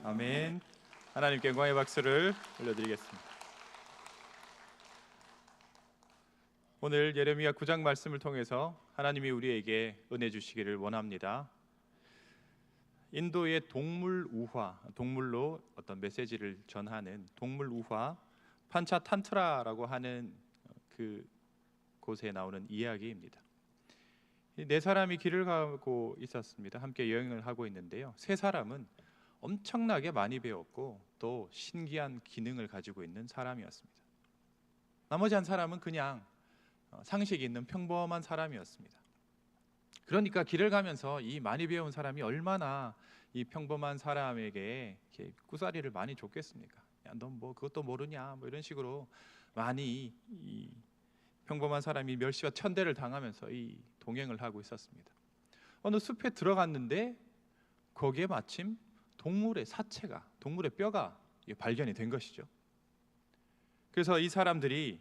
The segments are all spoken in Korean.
아멘. 하나님께 영광의 박수를 올려드리겠습니다. 오늘 예레미야 9장 말씀을 통해서 하나님이 우리에게 은혜 주시기를 원합니다. 인도의 동물 우화, 동물로 어떤 메시지를 전하는 동물 우화 판차 탄트라라고 하는 그 곳에 나오는 이야기입니다. 네 사람이 길을 가고 있었습니다. 함께 여행을 하고 있는데요. 세 사람은 엄청나게 많이 배웠고 또 신기한 기능을 가지고 있는 사람이었습니다. 나머지 한 사람은 그냥 상식이 있는 평범한 사람이었습니다. 그러니까 길을 가면서 이 많이 배운 사람이 얼마나 이 평범한 사람에게 이렇게 꾸사리를 많이 줬겠습니까? 야, 너 뭐 그것도 모르냐? 뭐 이런 식으로 많이 이 평범한 사람이 멸시와 천대를 당하면서 이 동행을 하고 있었습니다. 어느 숲에 들어갔는데 거기에 마침 동물의 사체가, 동물의 뼈가 발견이 된 것이죠. 그래서 이 사람들이,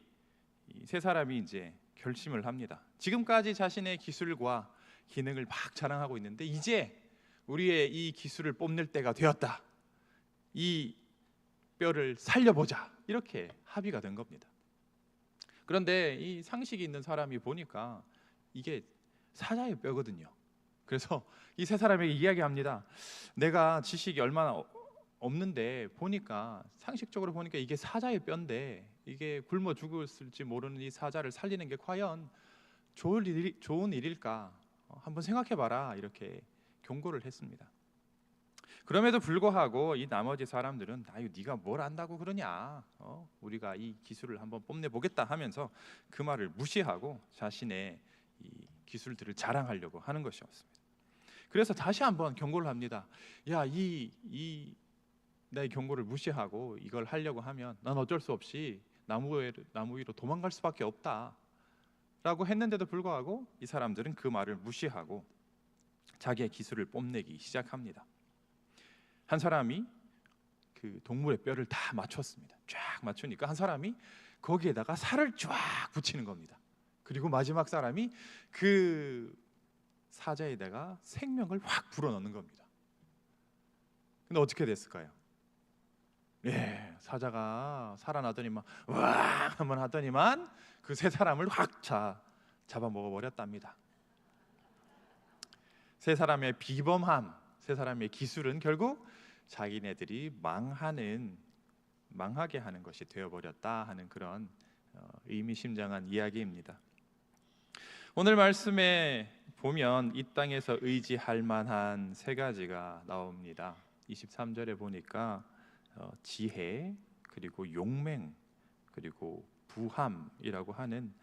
이 세 사람이 이제 결심을 합니다. 지금까지 자신의 기술과 기능을 막 자랑하고 있는데 이제 우리의 이 기술을 뽐낼 때가 되었다. 이 뼈를 살려보자. 이렇게 합의가 된 겁니다. 그런데 이 상식이 있는 사람이 보니까 이게 사자의 뼈거든요. 그래서 이 세 사람에게 이야기합니다. 내가 지식이 얼마나 없는데 보니까, 상식적으로 보니까 이게 사자의 뼈인데 이게 굶어 죽었을지 모르는 이 사자를 살리는 게 과연 좋은 일일까? 한번 생각해봐라. 이렇게 경고를 했습니다. 그럼에도 불구하고 이 나머지 사람들은 아유, 네가 뭘 안다고 그러냐? 우리가 이 기술을 한번 뽐내보겠다 하면서 그 말을 무시하고 자신의 이 기술들을 자랑하려고 하는 것이었습니다. 그래서 다시 한번 경고를 합니다. 야, 나의 경고를 무시하고 이걸 하려고 하면 난 어쩔 수 없이 나무 위로 도망갈 수밖에 없다 라고 했는데도 불구하고 이 사람들은 그 말을 무시하고 자기의 기술을 뽐내기 시작합니다. 한 사람이 그 동물의 뼈를 다 맞췄습니다. 쫙 맞추니까 한 사람이 거기에다가 살을 쫙 붙이는 겁니다. 그리고 마지막 사람이 그 사자에다가 생명을 확 불어넣는 겁니다. 근데 어떻게 됐을까요? 사자가 살아나더니만 와 한번 하더니만 그 세 사람을 확 잡아먹어 버렸답니다. 세 사람의 비범함, 세 사람의 기술은 결국 자기네들이 망하게 하는 것이 되어버렸다 하는 그런 의미심장한 이야기입니다. 오늘 말씀에 보면 이 땅에서 의지할 만한 세 가지가 나옵니다. 23절에 보니까 지혜, 그리고 용맹, 그리고 부함이라고 하는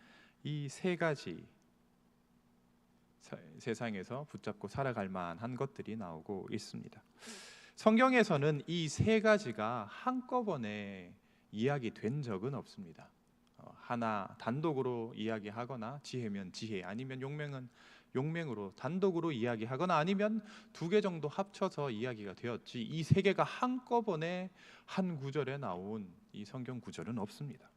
이 세 가지 세상에서 붙잡고 살아갈 만한 것들이 나오고 있습니다. 성경에서는 이 세 가지가 한꺼번에 이야기된 적은 없습니다. 하나 단독으로 이야기하거나 지혜면 지혜, 아니면 용맹은 용맹으로 단독으로 이야기하거나 아니면 두 개 정도 합쳐서 이야기가 되었지, 이 세 개가 한꺼번에 한 구절에 나온 이 성경 구절은 없습니다.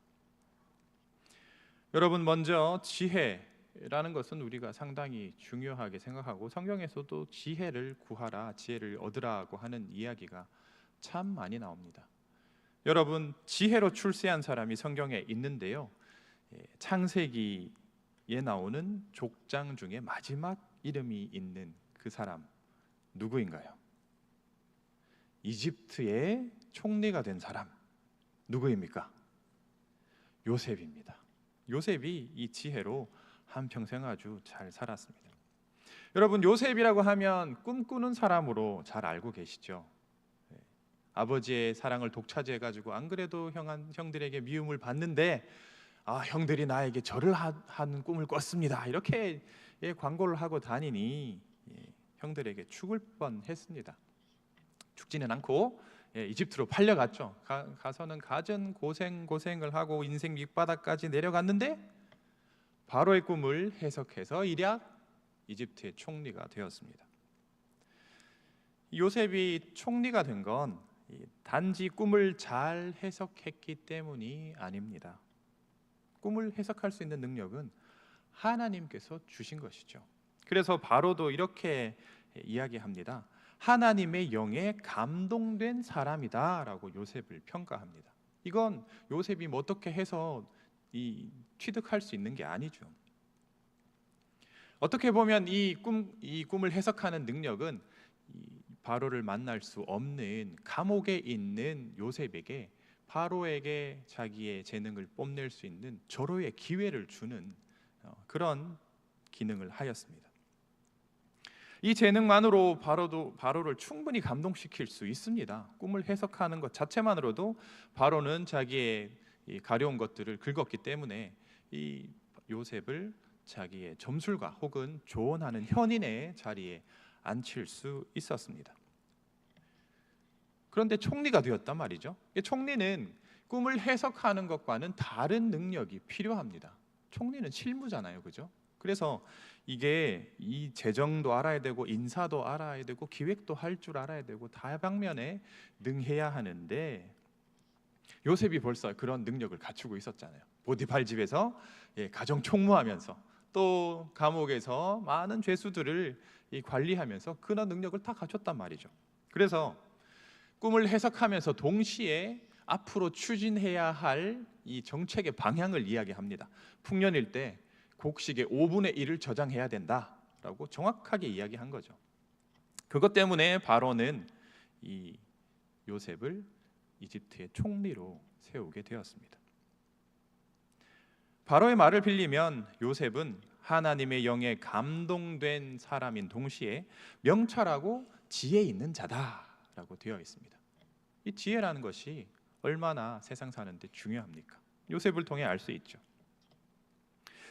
여러분, 먼저 지혜라는 것은 우리가 상당히 중요하게 생각하고 성경에서도 지혜를 구하라, 지혜를 얻으라고 하는 이야기가 참 많이 나옵니다. 여러분, 지혜로 출세한 사람이 성경에 있는데요, 창세기에 나오는 족장 중에 마지막 이름이 있는 그 사람 누구인가요? 이집트의 총리가 된 사람 누구입니까? 요셉입니다. 요셉이 이 지혜로 한평생 아주 잘 살았습니다. 여러분, 요셉이라고 하면 꿈꾸는 사람으로 잘 알고 계시죠? 아버지의 사랑을 독차지해가지고 안 그래도 형들에게 미움을 받는데 형들이 나에게 절을 하는 꿈을 꿨습니다, 이렇게 광고를 하고 다니니 형들에게 죽을 뻔했습니다. 죽지는 않고 이집트로 팔려갔죠. 가서는 갖은 고생을 하고 인생 밑바닥까지 내려갔는데 바로의 꿈을 해석해서 일약 이집트의 총리가 되었습니다. 요셉이 총리가 된 건 단지 꿈을 잘 해석했기 때문이 아닙니다. 꿈을 해석할 수 있는 능력은 하나님께서 주신 것이죠. 그래서 바로도 이렇게 이야기합니다. 하나님의 영에 감동된 사람이다라고 요셉을 평가합니다. 이건 요셉이 뭐 어떻게 해서 취득할 수 있는 게 아니죠. 어떻게 보면 이 꿈을 해석하는 능력은 바로를 만날 수 없는 감옥에 있는 요셉에게 바로에게 자기의 재능을 뽐낼 수 있는 절호의 기회를 주는 그런 기능을 하였습니다. 이 재능만으로 바로를 충분히 감동시킬 수 있습니다. 꿈을 해석하는 것 자체만으로도 바로는 자기의 가려운 것들을 긁었기 때문에 이 요셉을 자기의 점술가 혹은 조언하는 현인의 자리에 앉힐 수 있었습니다. 그런데 총리가 되었단 말이죠. 총리는 꿈을 해석하는 것과는 다른 능력이 필요합니다. 총리는 실무잖아요, 그죠? 그래서 이게 이 재정도 알아야 되고 인사도 알아야 되고 기획도 할 줄 알아야 되고 다방면에 능해야 하는데 요셉이 벌써 그런 능력을 갖추고 있었잖아요. 보디팔 집에서 가정 총무하면서 또 감옥에서 많은 죄수들을 관리하면서 그런 능력을 다 갖췄단 말이죠. 그래서 꿈을 해석하면서 동시에 앞으로 추진해야 할 이 정책의 방향을 이야기합니다. 풍년일 때 곡식의 5분의 1을 저장해야 된다라고 정확하게 이야기한 거죠. 그것 때문에 바로는 이 요셉을 이집트의 총리로 세우게 되었습니다. 바로의 말을 빌리면 요셉은 하나님의 영에 감동된 사람인 동시에 명철하고 지혜 있는 자다라고 되어 있습니다. 이 지혜라는 것이 얼마나 세상 사는데 중요합니까? 요셉을 통해 알 수 있죠.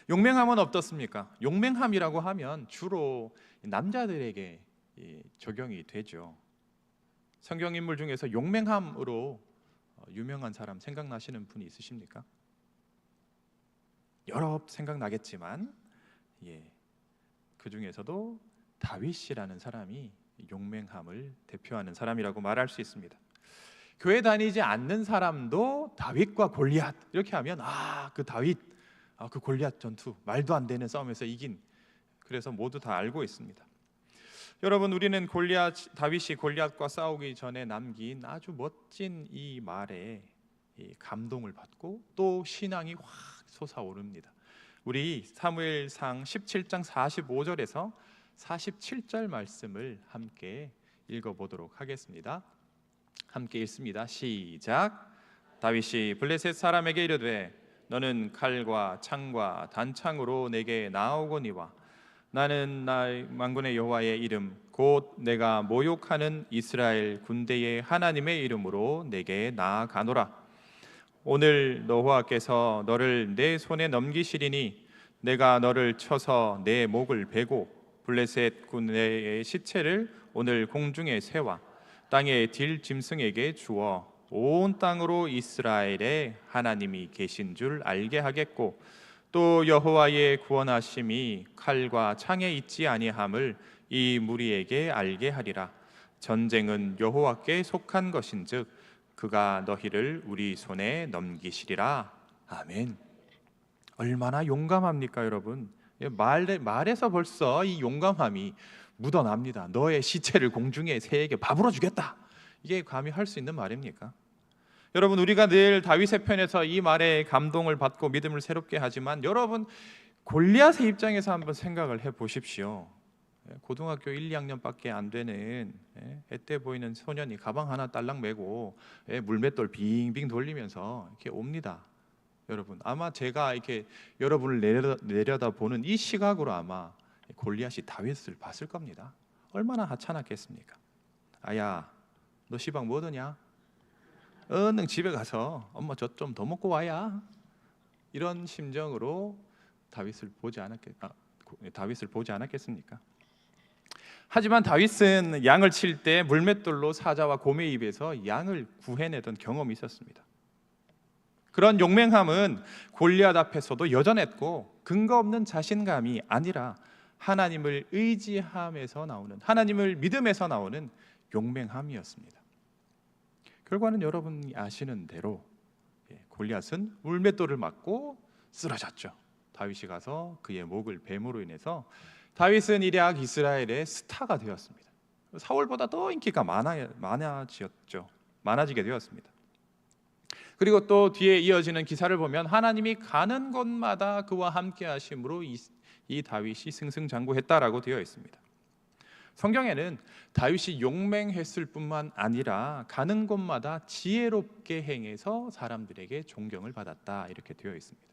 용맹함은 어떻습니까? 용맹함이라고 하면 주로 남자들에게 적용이 되죠. 성경 인물 중에서 용맹함으로 유명한 사람 생각나시는 분이 있으십니까? 여러 생각나겠지만 그 중에서도 다윗이라는 사람이 용맹함을 대표하는 사람이라고 말할 수 있습니다. 교회 다니지 않는 사람도 다윗과 골리앗 이렇게 하면 그 다윗, 그 골리앗 전투 말도 안 되는 싸움에서 이긴, 그래서 모두 다 알고 있습니다. 여러분, 우리는 다윗이 골리앗과 싸우기 전에 남긴 아주 멋진 이 말에 감동을 받고 또 신앙이 확 솟아오릅니다. 우리 사무엘상 17장 45절에서 47절 말씀을 함께 읽어보도록 하겠습니다. 함께 읽습니다. 시작. 다윗이 블레셋 사람에게 이르되 너는 칼과 창과 단창으로 내게 나아오거니와 나는 나의 만군의 여호와의 이름 곧 내가 모욕하는 이스라엘 군대의 하나님의 이름으로 내게 나아가노라. 오늘 여호와께서 너를 내 손에 넘기시리니 내가 너를 쳐서 내 목을 베고 블레셋 군대의 시체를 오늘 공중에 세워 땅의 딜 짐승에게 주어 온 땅으로 이스라엘의 하나님이 계신 줄 알게 하겠고 또 여호와의 구원하심이 칼과 창에 있지 아니함을 이 무리에게 알게 하리라. 전쟁은 여호와께 속한 것인즉 그가 너희를 우리 손에 넘기시리라. 아멘. 얼마나 용감합니까, 여러분? 말에서 벌써 이 용감함이 묻어납니다. 너의 시체를 공중에 새에게 밥으로 주겠다. 이게 감히 할 수 있는 말입니까? 여러분, 우리가 늘 다윗의 편에서 이 말에 감동을 받고 믿음을 새롭게 하지만 여러분, 골리앗의 입장에서 한번 생각을 해보십시오. 고등학교 1, 2학년밖에 안 되는 앳돼 보이는 소년이 가방 하나 딸랑 메고 물맷돌 빙빙 돌리면서 이렇게 옵니다. 여러분, 아마 제가 이렇게 여러분을 내려다보는 이 시각으로 아마 골리앗이 다윗을 봤을 겁니다. 얼마나 하찮았겠습니까? 아야, 너 시방 뭐더냐? 얼른 집에 가서 엄마 저 좀 더 먹고 와야. 이런 심정으로 다윗을 보지 않았겠습니까? 하지만 다윗은 양을 칠 때 물맷돌로 사자와 곰의 입에서 양을 구해내던 경험이 있었습니다. 그런 용맹함은 골리앗 앞에서도 여전했고 근거 없는 자신감이 아니라 하나님을 의지함에서 나오는, 하나님을 믿음에서 나오는 용맹함이었습니다. 결과는 여러분이 아시는 대로 골리앗은 물맷돌을 맞고 쓰러졌죠. 다윗이 가서 그의 목을 뱀으로 인해서 다윗은 일약 이스라엘의 스타가 되었습니다. 사울보다 더 인기가 많아지게 되었습니다. 그리고 또 뒤에 이어지는 기사를 보면 하나님이 가는 곳마다 그와 함께 하심으로 이 다윗이 승승장구했다라고 되어 있습니다. 성경에는 다윗이 용맹했을 뿐만 아니라 가는 곳마다 지혜롭게 행해서 사람들에게 존경을 받았다 이렇게 되어 있습니다.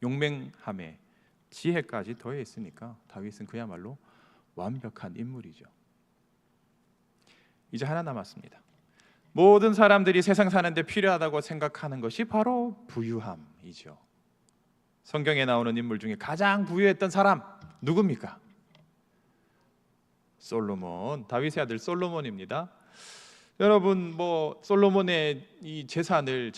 용맹함에 지혜까지 더해 있으니까 다윗은 그야말로 완벽한 인물이죠. 이제 하나 남았습니다. 모든 사람들이 세상 사는데 필요하다고 생각하는 것이 바로 부유함이죠. 성경에 나오는 인물 중에 가장 부유했던 사람 누굽니까? 솔로몬, 다윗의 아들 솔로몬입니다. 여러분 솔로몬의 이 자산을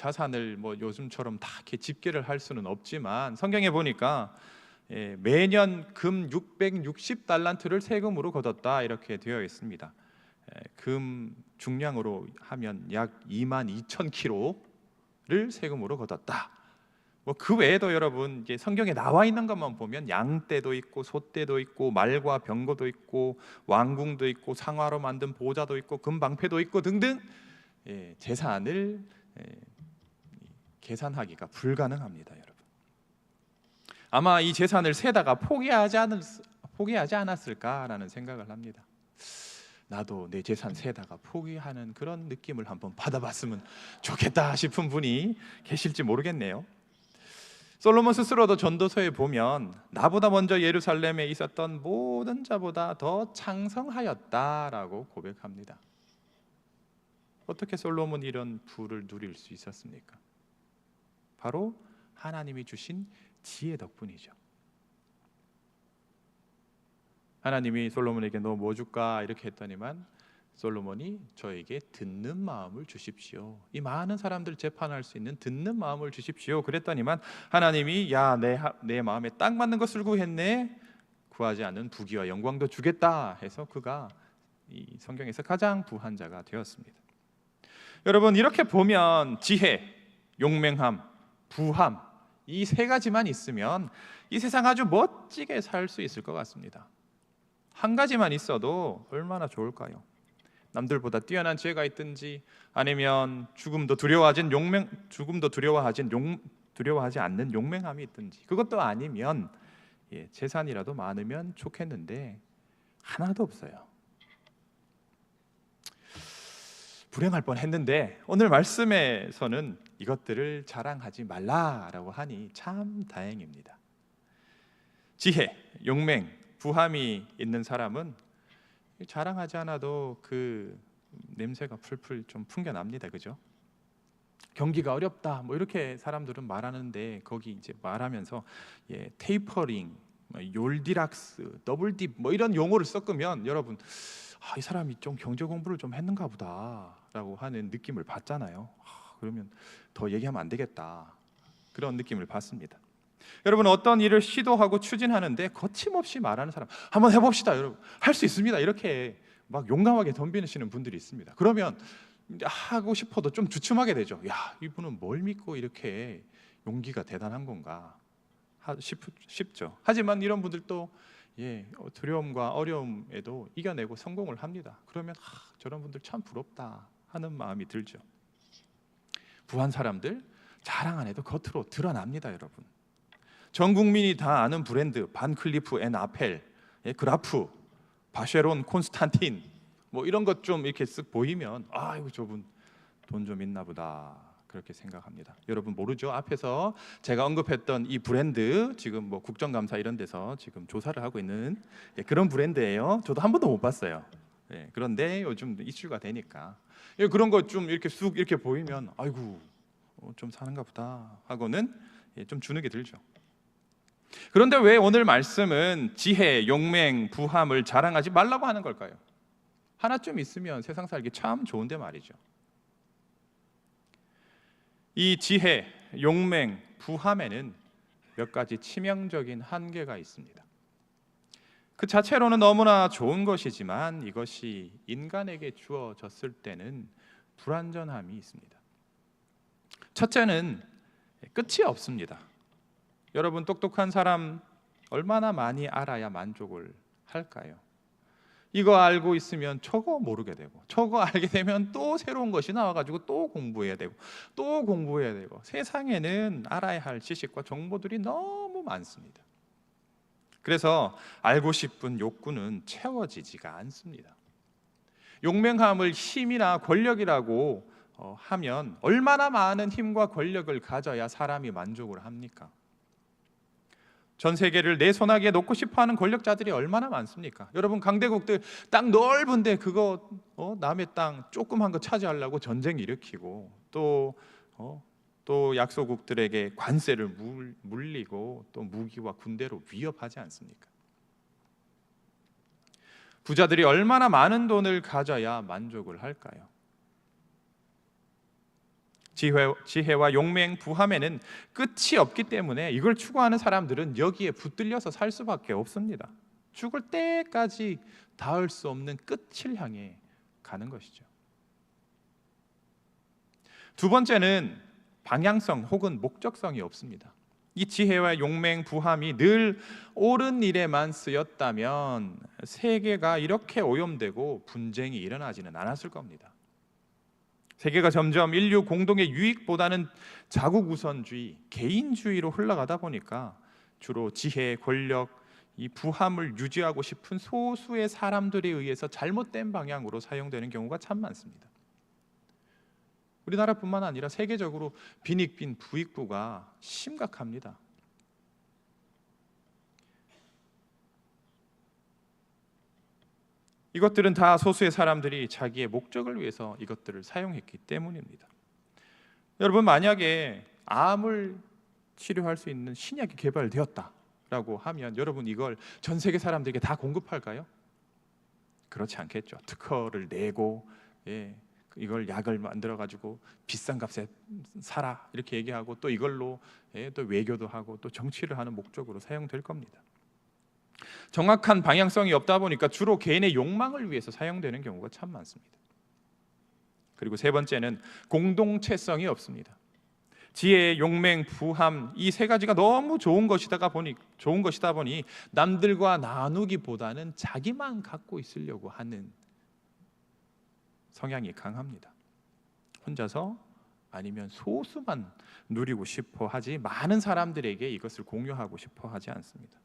요즘처럼 다 이렇게 집계를 할 수는 없지만 성경에 보니까 매년 금 660달란트를 세금으로 거뒀다 이렇게 되어 있습니다. 금 중량으로 하면 약 22,000kg를 세금으로 거뒀다. 그 외에도 여러분 이제 성경에 나와 있는 것만 보면 양떼도 있고 소떼도 있고 말과 병거도 있고 왕궁도 있고 상화로 만든 보좌도 있고 금방패도 있고 등등 재산을 계산하기가 불가능합니다, 여러분. 아마 이 재산을 세다가 포기하지 않았을까라는 생각을 합니다. 나도 내 재산 세다가 포기하는 그런 느낌을 한번 받아봤으면 좋겠다 싶은 분이 계실지 모르겠네요. 솔로몬 스스로도 전도서에 보면 나보다 먼저 예루살렘에 있었던 모든 자보다 더 창성하였다라고 고백합니다. 어떻게 솔로몬이 이런 부를 누릴 수 있었습니까? 바로 하나님이 주신 지혜 덕분이죠. 하나님이 솔로몬에게 너 뭐 줄까 이렇게 했더니만 솔로몬이 저에게 듣는 마음을 주십시오. 이 많은 사람들 재판할 수 있는 듣는 마음을 주십시오. 그랬더니만 하나님이 내 마음에 딱 맞는 것을 구했네. 구하지 않는 부귀와 영광도 주겠다 해서 그가 이 성경에서 가장 부한 자가 되었습니다. 여러분 이렇게 보면 지혜, 용맹함, 부함 이 세 가지만 있으면 이 세상 아주 멋지게 살 수 있을 것 같습니다. 한 가지만 있어도 얼마나 좋을까요? 남들보다 뛰어난 지혜가 있든지 아니면 죽음도 두려워하지 않는 용맹함이 있든지 그것도 아니면 재산이라도 많으면 좋겠는데 하나도 없어요. 불행할 뻔했는데 오늘 말씀에서는 이것들을 자랑하지 말라라고 하니 참 다행입니다. 지혜, 용맹, 부함이 있는 사람은 자랑하지 않아도 그 냄새가 풀풀 좀 풍겨납니다, 그죠? 경기가 어렵다, 이렇게 사람들은 말하는데 거기 이제 말하면서 테이퍼링, 욜디락스, 더블딥 이런 용어를 섞으면 여러분 이 사람이 좀 경제 공부를 좀 했는가 보다라고 하는 느낌을 받잖아요. 그러면 더 얘기하면 안 되겠다 그런 느낌을 받습니다. 여러분 어떤 일을 시도하고 추진하는데 거침없이 말하는 사람 한번 해봅시다 여러분 할 수 있습니다 이렇게 막 용감하게 덤비시는 분들이 있습니다. 그러면 하고 싶어도 좀 주춤하게 되죠. 야 이분은 뭘 믿고 이렇게 용기가 대단한 건가 싶죠. 하지만 이런 분들도 두려움과 어려움에도 이겨내고 성공을 합니다. 그러면 저런 분들 참 부럽다 하는 마음이 들죠. 부한 사람들 자랑 안 해도 겉으로 드러납니다, 여러분. 전 국민이 다 아는 브랜드 반클리프 앤 아펠, 그라프, 바쉐론, 콘스탄틴 이런 것 좀 이렇게 쓱 보이면 이거 저분 돈 좀 있나 보다 그렇게 생각합니다. 여러분 모르죠? 앞에서 제가 언급했던 이 브랜드 지금 국정감사 이런 데서 지금 조사를 하고 있는 그런 브랜드예요. 저도 한 번도 못 봤어요. 그런데 요즘 이슈가 되니까 그런 거 좀 이렇게 쑥 이렇게 보이면 아이고 좀 사는가 보다 하고는 좀 주눅이 들죠. 그런데 왜 오늘 말씀은 지혜, 용맹, 부함을 자랑하지 말라고 하는 걸까요? 하나쯤 있으면 세상 살기 참 좋은데 말이죠. 이 지혜, 용맹, 부함에는 몇 가지 치명적인 한계가 있습니다. 그 자체로는 너무나 좋은 것이지만 이것이 인간에게 주어졌을 때는 불완전함이 있습니다. 첫째는 끝이 없습니다. 여러분 똑똑한 사람 얼마나 많이 알아야 만족을 할까요? 이거 알고 있으면 저거 모르게 되고, 저거 알게 되면 또 새로운 것이 나와가지고 또 공부해야 되고, 또 공부해야 되고, 세상에는 알아야 할 지식과 정보들이 너무 많습니다. 그래서 알고 싶은 욕구는 채워지지가 않습니다. 용맹함을 힘이나 권력이라고 하면 얼마나 많은 힘과 권력을 가져야 사람이 만족을 합니까? 전 세계를 내 손아귀에 놓고 싶어하는 권력자들이 얼마나 많습니까? 여러분, 강대국들 땅 넓은데 그거 남의 땅 조그만 거 차지하려고 전쟁 일으키고, 또 약소국들에게 관세를 물리고 또 무기와 군대로 위협하지 않습니까? 부자들이 얼마나 많은 돈을 가져야 만족을 할까요? 지혜와 용맹, 부함에는 끝이 없기 때문에 이걸 추구하는 사람들은 여기에 붙들려서 살 수밖에 없습니다. 죽을 때까지 닿을 수 없는 끝을 향해 가는 것이죠. 두 번째는 방향성 혹은 목적성이 없습니다. 이 지혜와 용맹, 부함이 늘 옳은 일에만 쓰였다면 세계가 이렇게 오염되고 분쟁이 일어나지는 않았을 겁니다. 세계가 점점 인류 공동의 유익보다는 자국 우선주의, 개인주의로 흘러가다 보니까 주로 지혜, 권력, 이 부함을 유지하고 싶은 소수의 사람들에 의해서 잘못된 방향으로 사용되는 경우가 참 많습니다. 우리나라뿐만 아니라 세계적으로 빈익빈 부익부가 심각합니다. 이것들은 다 소수의 사람들이 자기의 목적을 위해서 이것들을 사용했기 때문입니다. 여러분, 만약에 암을 치료할 수 있는 신약이 개발되었다라고 하면 여러분 이걸 전 세계 사람들에게 다 공급할까요? 그렇지 않겠죠. 특허를 내고 이걸 약을 만들어 가지고 비싼 값에 사라 이렇게 얘기하고 또 이걸로 또 외교도 하고 또 정치를 하는 목적으로 사용될 겁니다. 정확한 방향성이 없다 보니까 주로 개인의 욕망을 위해서 사용되는 경우가 참 많습니다. 그리고 세 번째는 공동체성이 없습니다. 지혜, 용맹, 부함 이 세 가지가 너무 좋은 것이다 보니 남들과 나누기보다는 자기만 갖고 있으려고 하는 성향이 강합니다. 혼자서 아니면 소수만 누리고 싶어 하지 많은 사람들에게 이것을 공유하고 싶어 하지 않습니다.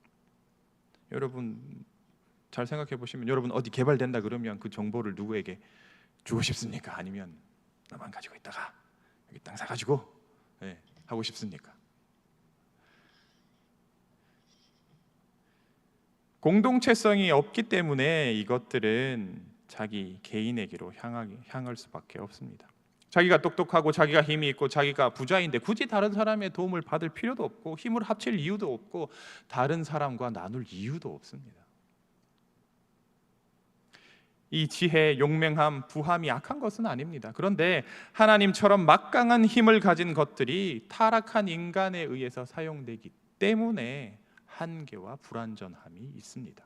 여러분 잘 생각해 보시면 여러분 어디 개발된다 그러면 그 정보를 누구에게 주고 싶습니까? 아니면 나만 가지고 있다가 여기 땅 사가지고 하고 싶습니까? 공동체성이 없기 때문에 이것들은 자기 개인에게로 향할 수밖에 없습니다. 자기가 똑똑하고 자기가 힘이 있고 자기가 부자인데 굳이 다른 사람의 도움을 받을 필요도 없고 힘을 합칠 이유도 없고 다른 사람과 나눌 이유도 없습니다. 이 지혜, 용맹함, 부함이 악한 것은 아닙니다. 그런데 하나님처럼 막강한 힘을 가진 것들이 타락한 인간에 의해서 사용되기 때문에 한계와 불완전함이 있습니다.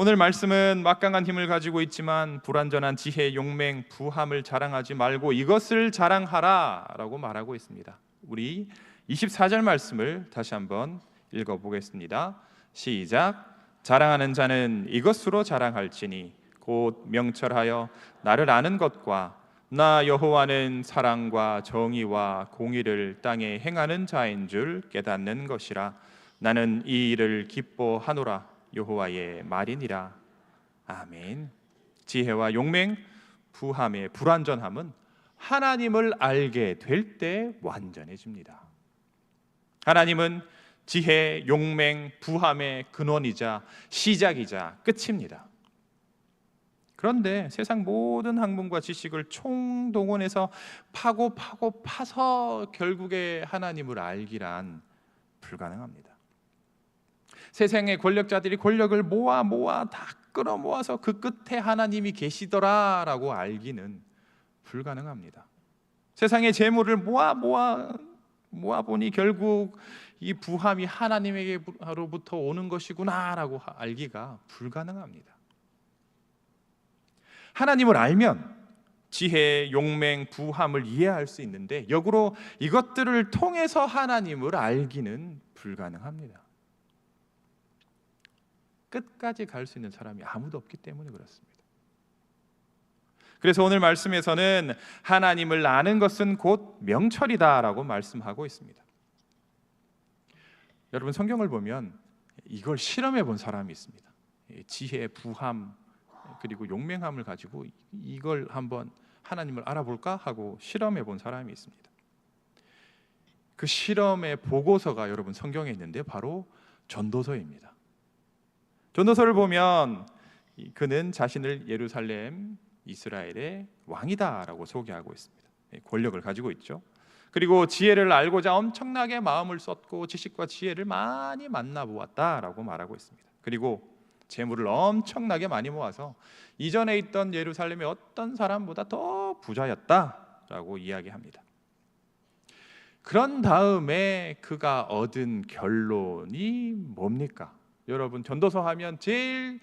오늘 말씀은 막강한 힘을 가지고 있지만 불완전한 지혜, 용맹, 부함을 자랑하지 말고 이것을 자랑하라 라고 말하고 있습니다. 우리 24절 말씀을 다시 한번 읽어보겠습니다. 시작. 자랑하는 자는 이것으로 자랑할지니 곧 명철하여 나를 아는 것과 나 여호와는 사랑과 정의와 공의를 땅에 행하는 자인 줄 깨닫는 것이라. 나는 이 일을 기뻐하노라. 여호와의 말이니라. 아멘. 지혜와 용맹, 부함의 불완전함은 하나님을 알게 될 때 완전해집니다. 하나님은 지혜, 용맹, 부함의 근원이자 시작이자 끝입니다. 그런데 세상 모든 학문과 지식을 총동원해서 파서 결국에 하나님을 알기란 불가능합니다. 세상의 권력자들이 권력을 모아 다 끌어모아서 그 끝에 하나님이 계시더라라고 알기는 불가능합니다. 세상의 재물을 모아 보니 결국 이 부함이 하나님에게로부터 오는 것이구나라고 알기가 불가능합니다. 하나님을 알면 지혜, 용맹, 부함을 이해할 수 있는데 역으로 이것들을 통해서 하나님을 알기는 불가능합니다. 끝까지 갈 수 있는 사람이 아무도 없기 때문에 그렇습니다. 그래서 오늘 말씀에서는 하나님을 아는 것은 곧 명철이다라고 말씀하고 있습니다. 여러분, 성경을 보면 이걸 실험해 본 사람이 있습니다. 지혜, 부함, 그리고 용맹함을 가지고 이걸 한번 하나님을 알아볼까 하고 실험해 본 사람이 있습니다. 그 실험의 보고서가 여러분 성경에 있는데 바로 전도서입니다. 전도서를 보면 그는 자신을 예루살렘 이스라엘의 왕이다라고 소개하고 있습니다. 권력을 가지고 있죠. 그리고 지혜를 알고자 엄청나게 마음을 썼고 지식과 지혜를 많이 만나보았다라고 말하고 있습니다. 그리고 재물을 엄청나게 많이 모아서 이전에 있던 예루살렘의 어떤 사람보다 더 부자였다라고 이야기합니다. 그런 다음에 그가 얻은 결론이 뭡니까? 여러분, 전도서 하면 제일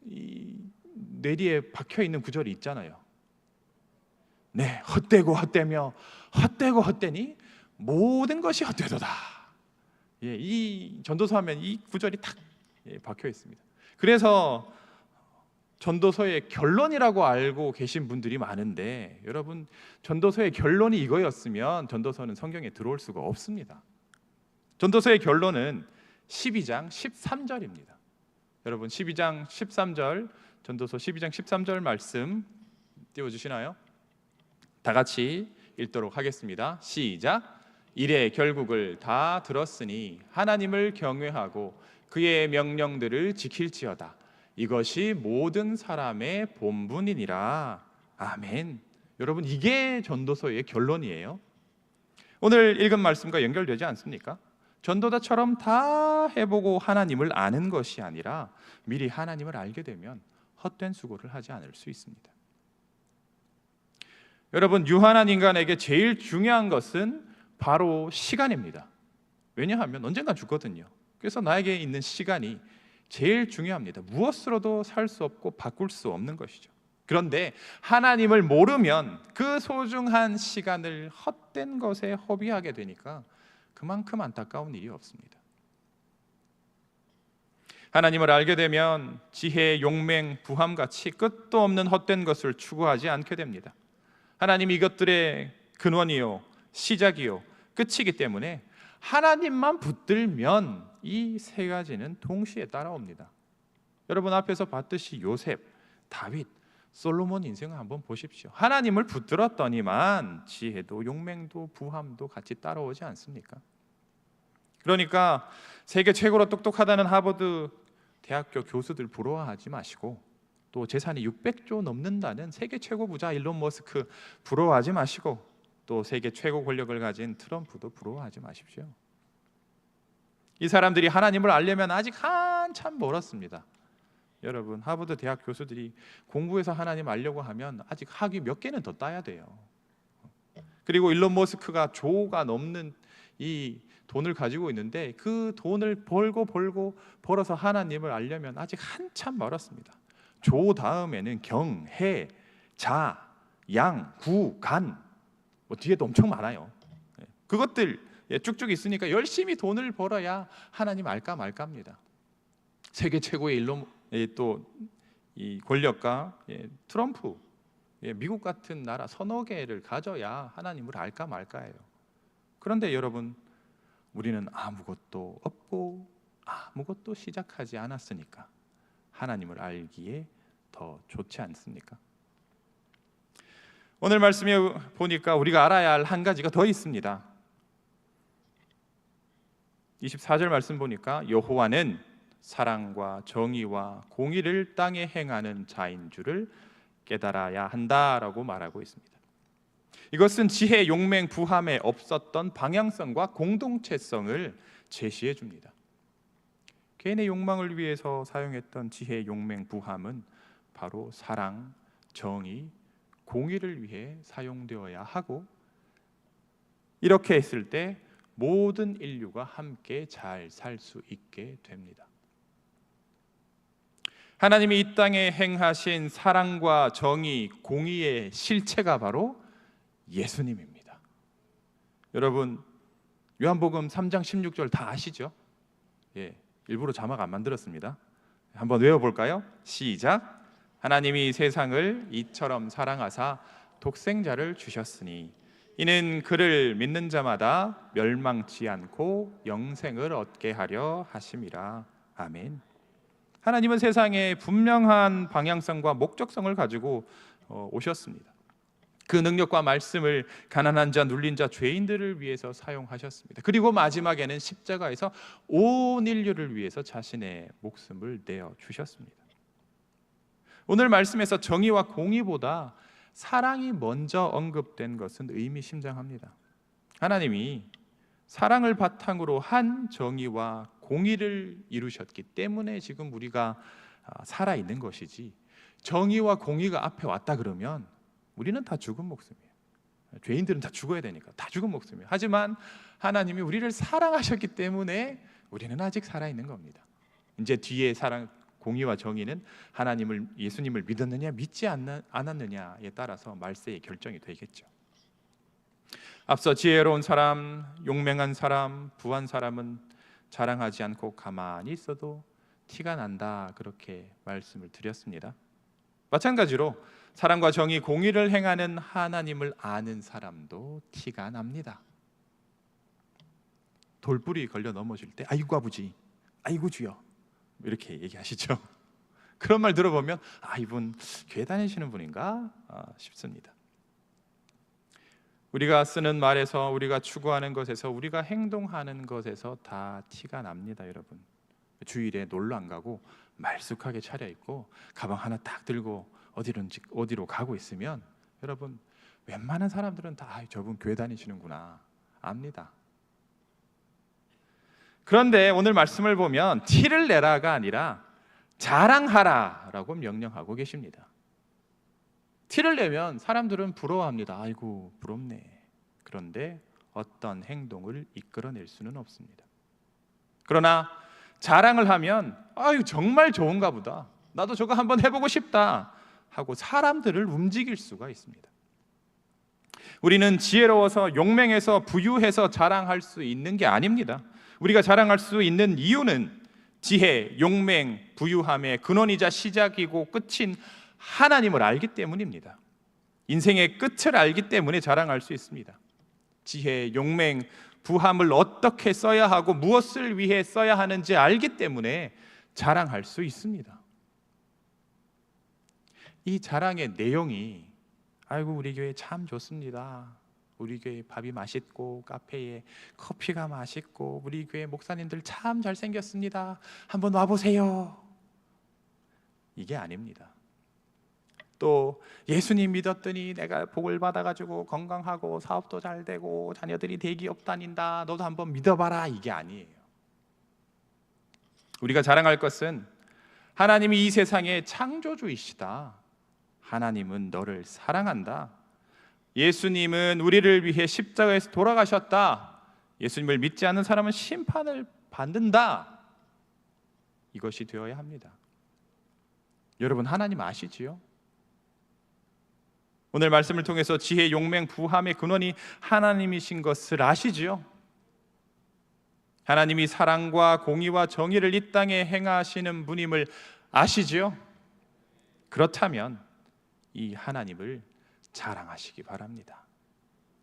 뇌리에 박혀있는 구절이 있잖아요. 네, 헛되고 헛되며 헛되고 헛되니 모든 것이 헛되도다. 이 전도서 하면 이 구절이 탁 박혀 있습니다. 그래서 전도서의 결론이라고 알고 계신 분들이 많은데, 여러분, 전도서의 결론이 이거였으면 전도서는 성경에 들어올 수가 없습니다. 전도서의 결론은 12장 13절입니다. 여러분, 12장 13절, 전도서 12장 13절 말씀 띄워주시나요? 다 같이 읽도록 하겠습니다. 시작. 이래 결국을 다 들었으니 하나님을 경외하고 그의 명령들을 지킬지어다. 이것이 모든 사람의 본분이니라. 아멘. 여러분, 이게 전도서의 결론이에요. 오늘 읽은 말씀과 연결되지 않습니까? 전도자처럼 다 해보고 하나님을 아는 것이 아니라 미리 하나님을 알게 되면 헛된 수고를 하지 않을 수 있습니다. 여러분, 유한한 인간에게 제일 중요한 것은 바로 시간입니다. 왜냐하면 언젠가 죽거든요. 그래서 나에게 있는 시간이 제일 중요합니다. 무엇으로도 살 수 없고 바꿀 수 없는 것이죠. 그런데 하나님을 모르면 그 소중한 시간을 헛된 것에 허비하게 되니까 그만큼 안타까운 일이 없습니다. 하나님을 알게 되면 지혜, 용맹, 부함같이 끝도 없는 헛된 것을 추구하지 않게 됩니다. 하나님이 이것들의 근원이요, 시작이요, 끝이기 때문에 하나님만 붙들면 이 세 가지는 동시에 따라옵니다. 여러분, 앞에서 봤듯이 요셉, 다윗, 솔로몬 인생을 한번 보십시오. 하나님을 붙들었더니만 지혜도 용맹도 부함도 같이 따라오지 않습니까? 그러니까 세계 최고로 똑똑하다는 하버드 대학교 교수들 부러워하지 마시고, 또 재산이 600조 넘는다는 세계 최고 부자 일론 머스크 부러워하지 마시고, 또 세계 최고 권력을 가진 트럼프도 부러워하지 마십시오. 이 사람들이 하나님을 알려면 아직 한참 멀었습니다. 여러분, 하버드 대학 교수들이 공부해서 하나님 알려고 하면 아직 학위 몇 개는 더 따야 돼요. 그리고 일론 머스크가 조가 넘는 이 돈을 가지고 있는데 그 돈을 벌어서 하나님을 알려면 아직 한참 멀었습니다. 조 다음에는 경, 해, 자, 양, 구, 간, 뒤에도 엄청 많아요. 그것들 쭉쭉 있으니까 열심히 돈을 벌어야 하나님 알까 말까입니다. 세계 최고의 일론 또 이 권력가 트럼프, 미국 같은 나라 서너 개를 가져야 하나님을 알까 말까예요. 그런데 여러분, 우리는 아무것도 없고 아무것도 시작하지 않았으니까 하나님을 알기에 더 좋지 않습니까? 오늘 말씀에 보니까 우리가 알아야 할 한 가지가 더 있습니다. 24절 말씀 보니까 여호와는 사랑과 정의와 공의를 땅에 행하는 자인 줄을 깨달아야 한다라고 말하고 있습니다. 이것은 지혜, 용맹, 부함에 없었던 방향성과 공동체성을 제시해 줍니다. 개인의 욕망을 위해서 사용했던 지혜, 용맹, 부함은 바로 사랑, 정의, 공의를 위해 사용되어야 하고, 이렇게 했을 때 모든 인류가 함께 잘 살 수 있게 됩니다. 하나님이 이 땅에 행하신 사랑과 정의, 공의의 실체가 바로 예수님입니다. 여러분, 요한복음 3장 16절 다 아시죠? 일부러 자막 안 만들었습니다. 한번 외워볼까요? 시작. 하나님이 세상을 이처럼 사랑하사 독생자를 주셨으니 이는 그를 믿는 자마다 멸망치 않고 영생을 얻게 하려 하심이라. 아멘. 하나님은 세상에 분명한 방향성과 목적성을 가지고 오셨습니다. 그 능력과 말씀을 가난한 자, 눌린 자, 죄인들을 위해서 사용하셨습니다. 그리고 마지막에는 십자가에서 온 인류를 위해서 자신의 목숨을 내어 주셨습니다. 오늘 말씀에서 정의와 공의보다 사랑이 먼저 언급된 것은 의미심장합니다. 하나님이 사랑을 바탕으로 한 정의와 공의를 이루셨기 때문에 지금 우리가 살아있는 것이지, 정의와 공의가 앞에 왔다 그러면 우리는 다 죽은 목숨이에요. 죄인들은 다 죽어야 되니까 다 죽은 목숨이에요. 하지만 하나님이 우리를 사랑하셨기 때문에 우리는 아직 살아있는 겁니다. 이제 뒤에 사랑, 공의와 정의는 하나님을, 예수님을 믿었느냐 믿지 않았느냐에 따라서 말세의 결정이 되겠죠. 앞서 지혜로운 사람, 용맹한 사람, 부한 사람은 자랑하지 않고 가만히 있어도 티가 난다, 그렇게 말씀을 드렸습니다. 마찬가지로 사랑과 정의, 공의를 행하는 하나님을 아는 사람도 티가 납니다. 돌뿌리 걸려 넘어질 때 아이고 아버지, 아이고 주여, 이렇게 얘기하시죠. 그런 말 들어보면 이분 교회 다니시는 분인가 싶습니다. 우리가 쓰는 말에서, 우리가 추구하는 것에서, 우리가 행동하는 것에서 다 티가 납니다. 여러분, 주일에 놀러 안 가고 말쑥하게 차려입고 가방 하나 딱 들고 어디로 가고 있으면 여러분, 웬만한 사람들은 다 저분 교회 다니시는구나 압니다. 그런데 오늘 말씀을 보면 티를 내라가 아니라 자랑하라라고 명령하고 계십니다. 티를 내면 사람들은 부러워합니다. 아이고 부럽네. 그런데 어떤 행동을 이끌어낼 수는 없습니다. 그러나 자랑을 하면 정말 좋은가 보다, 나도 저거 한번 해보고 싶다 하고 사람들을 움직일 수가 있습니다. 우리는 지혜로워서, 용맹해서, 부유해서 자랑할 수 있는 게 아닙니다. 우리가 자랑할 수 있는 이유는 지혜, 용맹, 부유함의 근원이자 시작이고 끝인 하나님을 알기 때문입니다. 인생의 끝을 알기 때문에 자랑할 수 있습니다. 지혜, 용맹, 부함을 어떻게 써야 하고 무엇을 위해 써야 하는지 알기 때문에 자랑할 수 있습니다. 이 자랑의 내용이 우리 교회 참 좋습니다, 우리 교회 밥이 맛있고 카페에 커피가 맛있고 우리 교회 목사님들 참 잘생겼습니다, 한번 와보세요, 이게 아닙니다. 또 예수님 믿었더니 내가 복을 받아가지고 건강하고 사업도 잘 되고 자녀들이 대기업 다닌다, 너도 한번 믿어봐라, 이게 아니에요. 우리가 자랑할 것은 하나님이 이 세상의 창조주이시다, 하나님은 너를 사랑한다, 예수님은 우리를 위해 십자가에서 돌아가셨다, 예수님을 믿지 않는 사람은 심판을 받는다, 이것이 되어야 합니다. 여러분, 하나님 아시지요? 오늘 말씀을 통해서 지혜, 용맹, 부함의 근원이 하나님이신 것을 아시지요? 하나님이 사랑과 공의와 정의를 이 땅에 행하시는 분임을 아시지요? 그렇다면 이 하나님을 자랑하시기 바랍니다.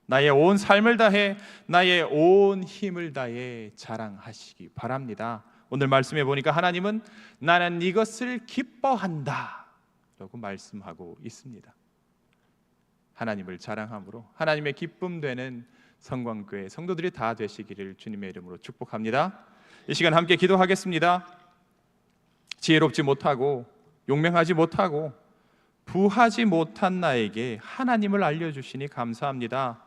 나의 온 삶을 다해, 나의 온 힘을 다해 자랑하시기 바랍니다. 오늘 말씀해 보니까 하나님은 나는 이것을 기뻐한다 라고 말씀하고 있습니다. 하나님을 자랑함으로 하나님의 기쁨 되는 성광교회 성도들이 다 되시기를 주님의 이름으로 축복합니다. 이 시간 함께 기도하겠습니다. 지혜롭지 못하고 용맹하지 못하고 부하지 못한 나에게 하나님을 알려주시니 감사합니다.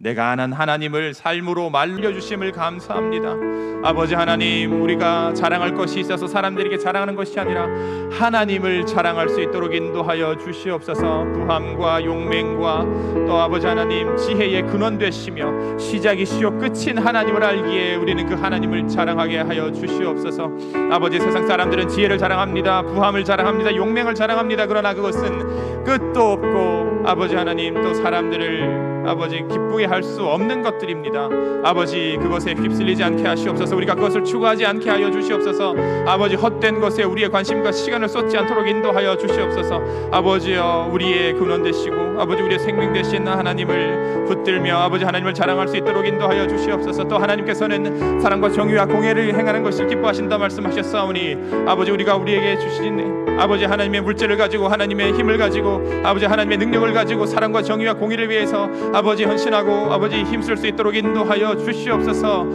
내가 아는 하나님을 삶으로 말려주심을 감사합니다. 아버지 하나님, 우리가 자랑할 것이 있어서 사람들에게 자랑하는 것이 아니라 하나님을 자랑할 수 있도록 인도하여 주시옵소서. 부함과 용맹과 또 아버지 하나님 지혜의 근원 되시며 시작이시요 끝인 하나님을 알기에 우리는 그 하나님을 자랑하게 하여 주시옵소서. 아버지, 세상 사람들은 지혜를 자랑합니다, 부함을 자랑합니다, 용맹을 자랑합니다. 그러나 그것은 끝도 없고 아버지 하나님 또 사람들을 아버지 기쁘게 할 수 없는 것들입니다. 아버지 그것에 휩쓸리지 않게 하시옵소서. 우리가 그것을 추구하지 않게 하여 주시옵소서. 아버지 헛된 것에 우리의 관심과 시간을 쏟지 않도록 인도하여 주시옵소서. 아버지여 우리의 근원 되시고 아버지 우리의 생명 되신 하나님을 붙들며 아버지 하나님을 자랑할 수 있도록 인도하여 주시옵소서. 또 하나님께서는 사랑과 정의와 공의를 행하는 것을 기뻐하신다 말씀하셨사오니 아버지 우리가 우리에게 주신 아버지 하나님의 물질을 가지고 하나님의 힘을 가지고 아버지 하나님의 능력을 가지고 사랑과 정의와 공의를 위해서 아버지 헌신하고 아버지 힘쓸 수 있도록 인도하여 주시옵소서.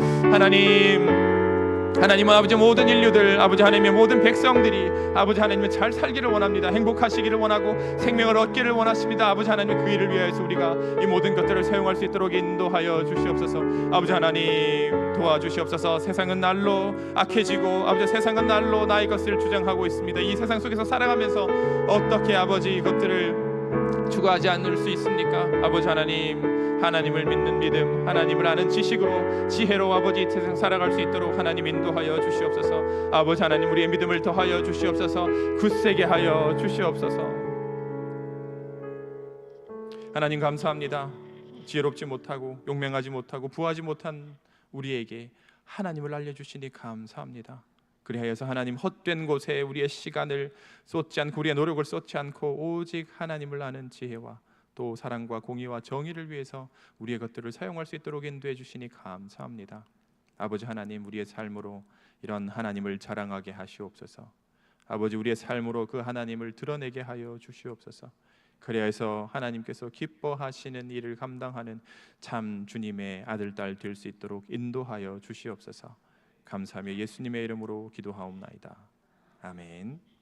하나님은 아버지 모든 인류들 아버지 하나님의 모든 백성들이 아버지 하나님은 잘 살기를 원합니다. 행복하시기를 원하고 생명을 얻기를 원하십니다. 아버지 하나님 그 일을 위해서 우리가 이 모든 것들을 사용할 수 있도록 인도하여 주시옵소서. 아버지 하나님 도와주시옵소서. 세상은 날로 악해지고 아버지 세상은 날로 나의 것을 주장하고 있습니다. 이 세상 속에서 살아가면서 어떻게 아버지 이것들을 추구하지 않을 수 있습니까? 아버지 하나님을 믿는 믿음, 하나님을 아는 지식으로 지혜로 아버지 세상 살아갈 수 있도록 하나님 인도하여 주시옵소서. 아버지 하나님 우리의 믿음을 더하여 주시옵소서. 굳세게 하여 주시옵소서. 하나님 감사합니다. 지혜롭지 못하고 용맹하지 못하고 부하지 못한 우리에게 하나님을 알려주시니 감사합니다. 그리하여서 하나님 헛된 곳에 우리의 시간을 쏟지 않고 우리의 노력을 쏟지 않고 오직 하나님을 아는 지혜와 또 사랑과 공의와 정의를 위해서 우리의 것들을 사용할 수 있도록 인도해 주시니 감사합니다. 아버지 하나님 우리의 삶으로 이런 하나님을 자랑하게 하시옵소서. 아버지 우리의 삶으로 그 하나님을 드러내게 하여 주시옵소서. 그리하여서 하나님께서 기뻐하시는 일을 감당하는 참 주님의 아들 딸 될 수 있도록 인도하여 주시옵소서. 감사하며 예수님의 이름으로 기도하옵나이다. 아멘.